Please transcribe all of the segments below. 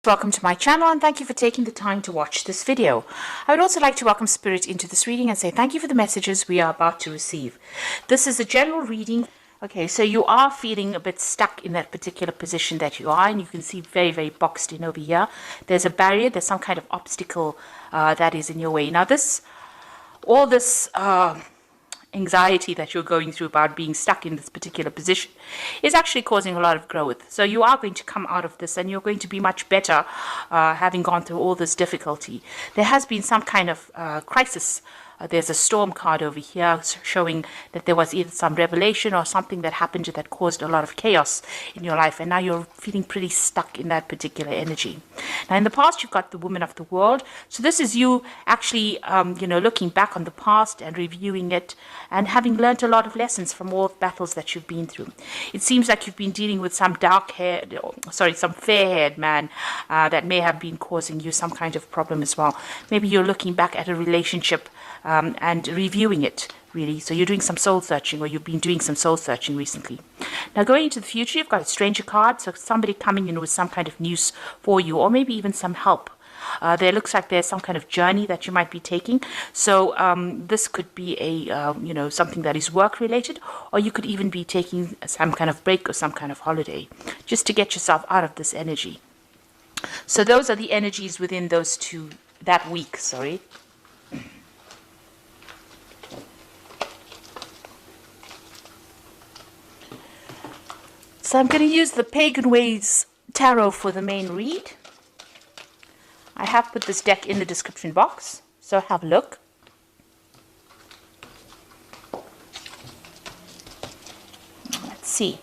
Welcome to my channel and thank you for taking the time to watch this video. I would also like to welcome Spirit into this reading and say thank you for the messages we are about to receive. This is a general reading. Okay, so you are feeling a bit stuck in that particular position that you are, and you can see very boxed in over here. There's a barrier, there's some kind of obstacle that is in your way. Now all this anxiety that you're going through about being stuck in this particular position is actually causing a lot of growth. So you are going to come out of this and you're going to be much better having gone through all this difficulty. There has been some kind of crisis. There's a storm card over here showing that there was either some revelation or something that happened that caused a lot of chaos in your life, and now you're feeling pretty stuck in that particular energy. Now in the past you've got the woman of the world, so this is you actually looking back on the past and reviewing it and having learned a lot of lessons from all the battles that you've been through. It seems like you've been dealing with some some fair-haired man that may have been causing you some kind of problem as well. Maybe you're looking back at a relationship and reviewing it, really. So you're doing some soul searching, or you've been doing some soul searching recently. Now going into the future, you've got a stranger card, so somebody coming in with some kind of news for you, or maybe even some help. There looks like there's some kind of journey that you might be taking. So this could be a something that is work related, or you could even be taking some kind of break or some kind of holiday just to get yourself out of this energy. So those are the energies within that week. So I'm going to use the Pagan Ways Tarot for the main read. I have put this deck in the description box, so have a look. Let's see.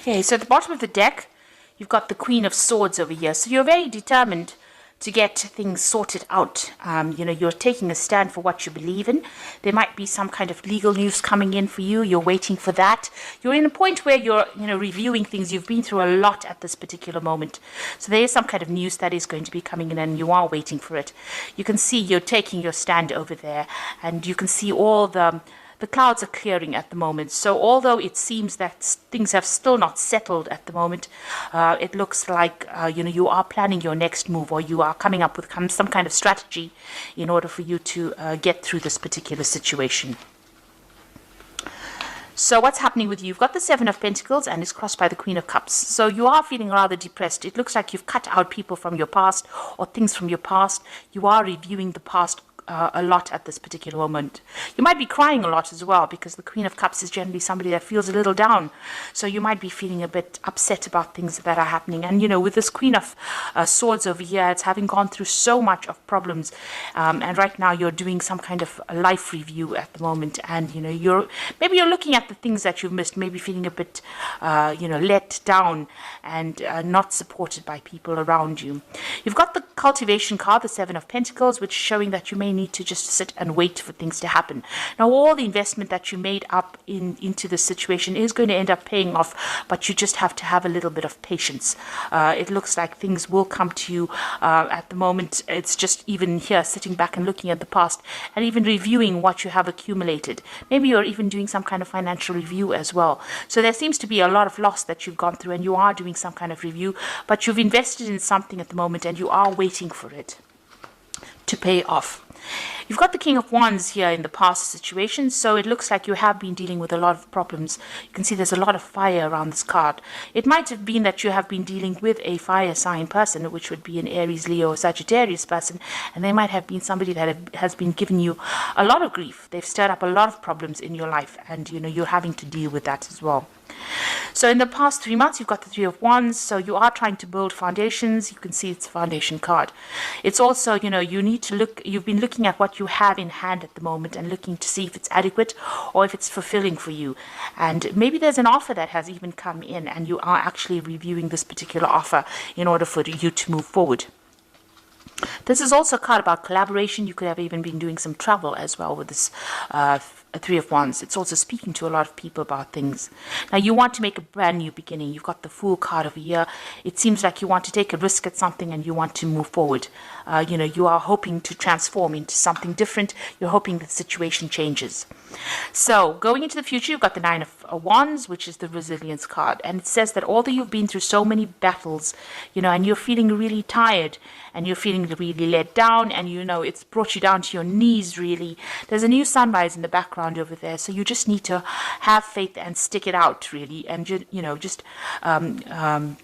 Okay, so at the bottom of the deck, you've got the Queen of Swords over here. So you're very determined to get things sorted out. You're taking a stand for what you believe in. There might be some kind of legal news coming in for you. You're waiting for that. You're in a point where you're, reviewing things. You've been through a lot at this particular moment. So there is some kind of news that is going to be coming in, and you are waiting for it. You can see you're taking your stand over there, and you can see all the clouds are clearing at the moment. So although it seems that things have still not settled at the moment, it looks like you are planning your next move, or you are coming up with some kind of strategy in order for you to get through this particular situation. So what's happening with you? You've got the Seven of Pentacles and it's crossed by the Queen of Cups. So you are feeling rather depressed. It looks like you've cut out people from your past or things from your past. You are reviewing the past a lot at this particular moment. You might be crying a lot as well, because the Queen of Cups is generally somebody that feels a little down. So you might be feeling a bit upset about things that are happening. And with this Queen of Swords over here, it's having gone through so much of problems, and right now you're doing some kind of a life review at the moment, and maybe you're looking at the things that you've missed, maybe feeling a bit let down and not supported by people around you. You've got the Cultivation card, the Seven of Pentacles, which is showing that you may need to just sit and wait for things to happen. Now all the investment that you made up into this situation is going to end up paying off, but you just have to have a little bit of patience. It looks like things will come to you. At the moment it's just even here sitting back and looking at the past and even reviewing what you have accumulated. Maybe you're even doing some kind of financial review as well. So there seems to be a lot of loss that you've gone through, and you are doing some kind of review, but you've invested in something at the moment and you are waiting for it to pay off. You've got the King of Wands here in the past situation, so it looks like you have been dealing with a lot of problems. You can see there's a lot of fire around this card. It might have been that you have been dealing with a fire sign person, which would be an Aries, Leo, or Sagittarius person, and they might have been somebody that has been giving you a lot of grief. They've stirred up a lot of problems in your life, and you're having to deal with that as well. So in the past 3 months, you've got the Three of Wands. So you are trying to build foundations. You can see it's a foundation card. It's also, you need to look, you've been looking at what you have in hand at the moment and looking to see if it's adequate or if it's fulfilling for you. And maybe there's an offer that has even come in and you are actually reviewing this particular offer in order for you to move forward. This is also a card about collaboration. You could have even been doing some travel as well with this Three of Wands. It's also speaking to a lot of people about things. Now, you want to make a brand new beginning. You've got the Fool card over here. It seems like you want to take a risk at something and you want to move forward. You are hoping to transform into something different. You're hoping the situation changes. So, going into the future, you've got the Nine of Wands, which is the resilience card. And it says that although you've been through so many battles, and you're feeling really tired and you're feeling really let down and, it's brought you down to your knees, really. There's a new sunrise in the background over there. So you just need to have faith and stick it out, really. And, just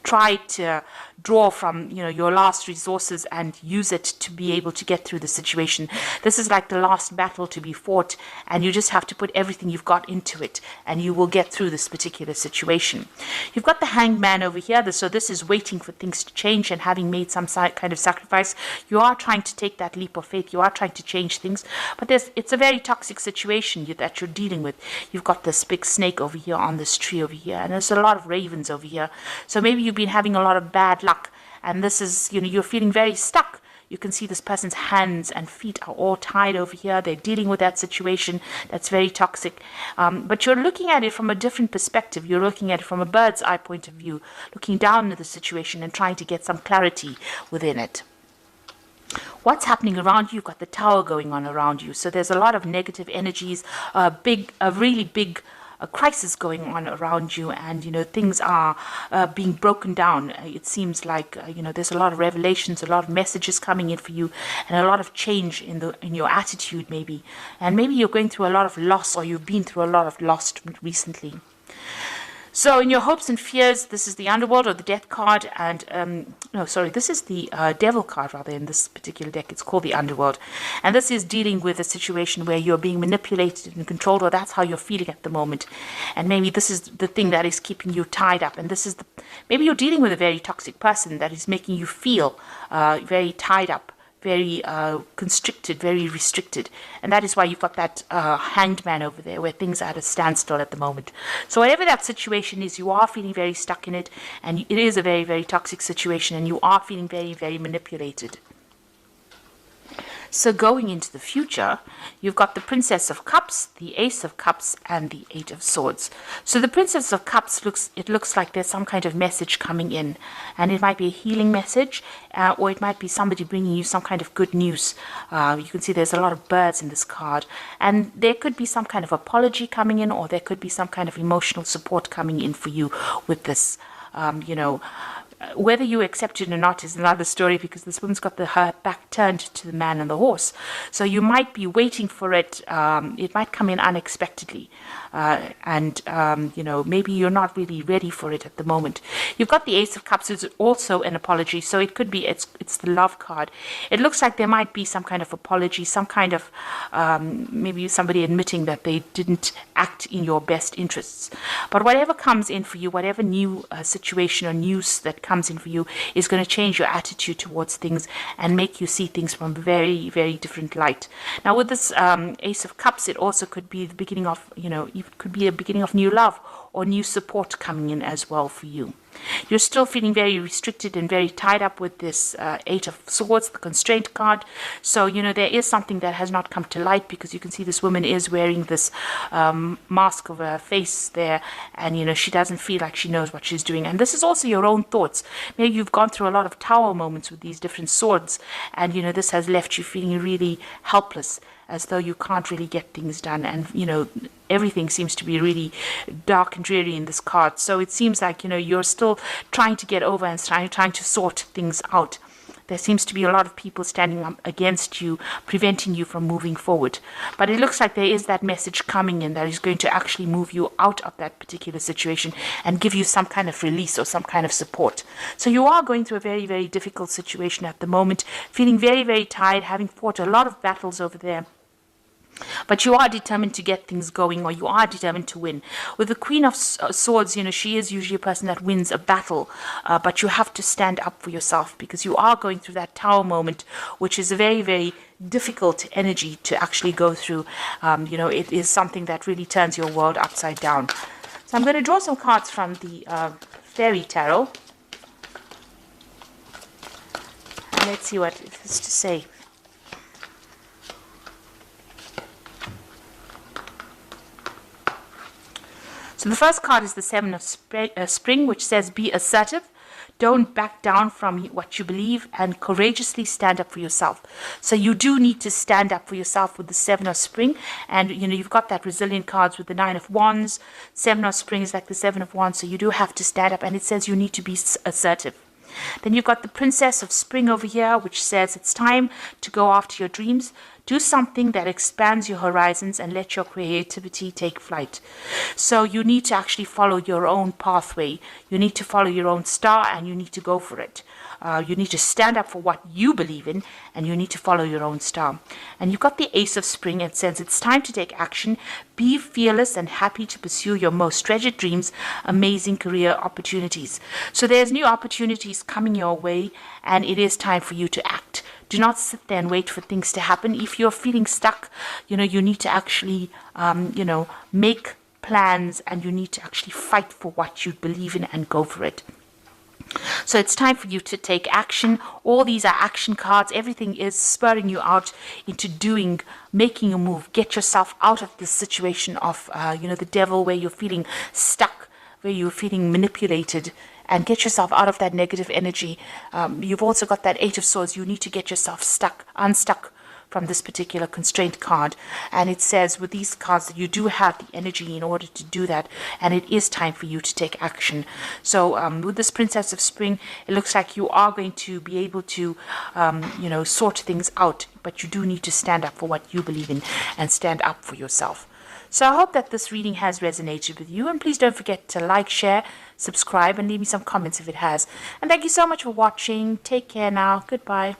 try to draw from, your last resources and use it to be able to get through the situation. This is like the last battle to be fought, and you just have to put everything you've got into it, and you will get through this particular situation. You've got the Hanged Man over here, so this is waiting for things to change, and having made some kind of sacrifice, you are trying to take that leap of faith. You are trying to change things, but it's a very toxic situation that you're dealing with. You've got this big snake over here on this tree over here, and there's a lot of ravens over here. So maybe you've been having a lot of bad luck, and this is, you're feeling very stuck. You can see this person's hands and feet are all tied over here. They're dealing with that situation that's very toxic. But you're looking at it from a different perspective. You're looking at it from a bird's eye point of view, looking down at the situation and trying to get some clarity within it. What's happening around you? You've got the Tower going on around you. So there's a lot of negative energies, a really big a crisis going on around you, and things are being broken down. It seems like there's a lot of revelations, a lot of messages coming in for you, and a lot of change in your attitude, maybe. And maybe you're going through a lot of loss, or you've been through a lot of loss recently. So in your hopes and fears, this is the Underworld or the Death card, and this is the Devil card rather in this particular deck. It's called the Underworld, and this is dealing with a situation where you're being manipulated and controlled, or that's how you're feeling at the moment. And maybe this is the thing that is keeping you tied up, and this is maybe you're dealing with a very toxic person that is making you feel very tied up, very constricted, very restricted. And that is why you've got that Hanged Man over there, where things are at a standstill at the moment. So whatever that situation is, you are feeling very stuck in it, and it is a very, very toxic situation, and you are feeling very, very manipulated. So going into the future, you've got the Princess of Cups, the Ace of Cups, and the Eight of Swords. So the Princess of Cups looks like there's some kind of message coming in, and it might be a healing message, or it might be somebody bringing you some kind of good news. You can see there's a lot of birds in this card, and there could be some kind of apology coming in, or there could be some kind of emotional support coming in for you with this. Whether you accept it or not is another story, because this woman's got her back turned to the man and the horse. So you might be waiting for it. It might come in unexpectedly. Maybe you're not really ready for it at the moment. You've got the Ace of Cups, which is also an apology. So it could be, it's the Love card. It looks like there might be some kind of apology, some kind of, maybe somebody admitting that they didn't act in your best interests. But whatever comes in for you, whatever new situation or news that comes in for you is going to change your attitude towards things and make you see things from a very, very different light. Now with this Ace of Cups, it also could be the beginning of, it could be a beginning of new love or new support coming in as well for you. You're still feeling very restricted and very tied up with this Eight of Swords, the constraint card. So, there is something that has not come to light, because you can see this woman is wearing this mask over her face there, and, she doesn't feel like she knows what she's doing. And this is also your own thoughts. Maybe you've gone through a lot of tower moments with these different swords, and, this has left you feeling really helpless, as though you can't really get things done, and everything seems to be really dark and dreary in this card. So it seems like you're still trying to get over and trying to sort things out. There seems to be a lot of people standing up against you, preventing you from moving forward. But it looks like there is that message coming in that is going to actually move you out of that particular situation and give you some kind of release or some kind of support. So you are going through a very, very difficult situation at the moment, feeling very, very tired, having fought a lot of battles over there. But you are determined to get things going, or you are determined to win. With the Queen of Swords, she is usually a person that wins a battle, but you have to stand up for yourself, because you are going through that tower moment, which is a very, very difficult energy to actually go through. It is something that really turns your world upside down. So I'm going to draw some cards from the Fairy Tarot. And let's see what it has to say. So the first card is the Seven of Spring, which says be assertive. Don't back down from what you believe, and courageously stand up for yourself. So you do need to stand up for yourself with the Seven of Spring. And, you've got that resilient cards with the Nine of Wands. Seven of Spring is like the Seven of Wands. So you do have to stand up, and it says you need to be assertive. Then you've got the Princess of Spring over here, which says it's time to go after your dreams. Do something that expands your horizons and let your creativity take flight. So you need to actually follow your own pathway. You need to follow your own star, and you need to go for it. You need to stand up for what you believe in, and you need to follow your own star. And you've got the Ace of Spring. It says it's time to take action. Be fearless and happy to pursue your most treasured dreams, amazing career opportunities. So there's new opportunities coming your way, and it is time for you to act. Do not sit there and wait for things to happen. If you're feeling stuck, you need to actually, make plans, and you need to actually fight for what you believe in and go for it. So it's time for you to take action. All these are action cards. Everything is spurring you out into making a move. Get yourself out of this situation of, the devil, where you're feeling stuck, where you're feeling manipulated, and get yourself out of that negative energy. You've also got that Eight of Swords. You need to get yourself unstuck from this particular constraint card. And it says with these cards that you do have the energy in order to do that, and it is time for you to take action. So with this Princess of Spring, it looks like you are going to be able to sort things out, but you do need to stand up for what you believe in and stand up for yourself. So I hope that this reading has resonated with you, and please don't forget to like, share, subscribe, and leave me some comments if it has. And thank you so much for watching. Take care now. Goodbye.